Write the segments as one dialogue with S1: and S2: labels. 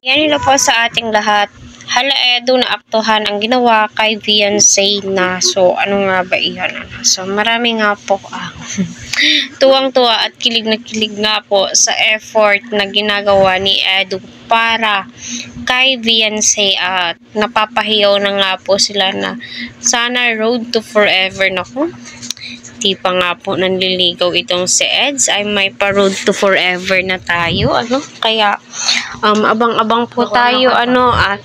S1: Yan nila po sa ating lahat. Hala Edu na aktuhan ang ginawa kay Beyonce na. So, ano nga ba iyan? So, marami nga po tuwang-tuwa at kilig na kilig nga po sa effort na ginagawa ni Edu para kay Beyonce at napapahiyaw na nga po sila na sana road to forever na ko. Di pa nga po nanliligaw itong si Eds ay may pa road to forever na tayo, ano? Kaya abang-abang po tayo, ano, at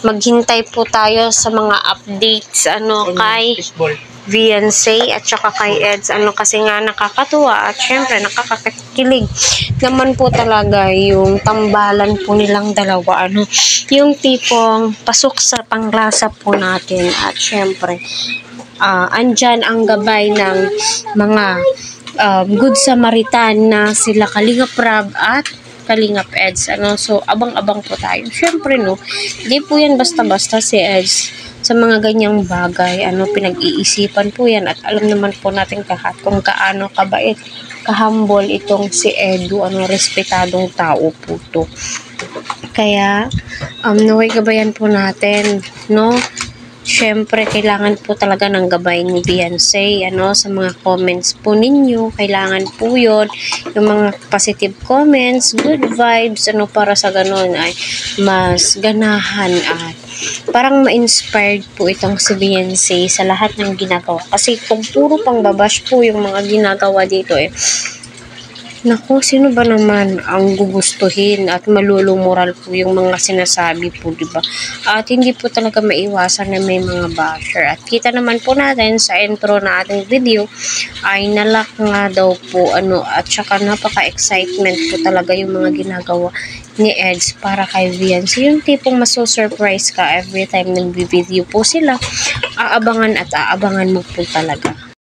S1: maghintay po tayo sa mga updates, ano, kay Beyonce at saka kay Eds, ano, kasi nga nakakatuwa at syempre nakakakilig naman po talaga yung tambalan po nilang dalawa, ano, yung tipong pasok sa panglasa po natin at syempre andyan ang gabay ng mga Good Samaritan na sila Kalingap Rab at Kalingap Eds, ano. So abang-abang po tayo syempre, no, hindi po yan basta-basta si Eds sa mga ganyang bagay, ano, pinag-iisipan po yan at alam naman po natin lahat kung kaano kabait, kahambol itong si Edu, ano, respetadong tao po to. Kaya naway gabayan po natin, no. Siyempre, kailangan po talaga ng gabay ni Beyonce, ano, sa mga comments po ninyo. Kailangan po yun, yung mga positive comments, good vibes, ano, para sa ganun ay mas ganahan at parang ma-inspired po itong si Beyonce sa lahat ng ginagawa. Kasi kung puro pang babash po yung mga ginagawa dito, naku, sino ba naman ang gugustuhin at malulumural po yung mga sinasabi po, diba? At hindi po talaga maiwasan na may mga basher. At kita naman po natin sa intro na ating video ay nalak nga daw po, ano, at saka napaka-excitement po talaga yung mga ginagawa ni Eds para kay Beyonce. Yung tipong maso-surprise ka every time nag-video po sila. Aabangan at aabangan mo po talaga.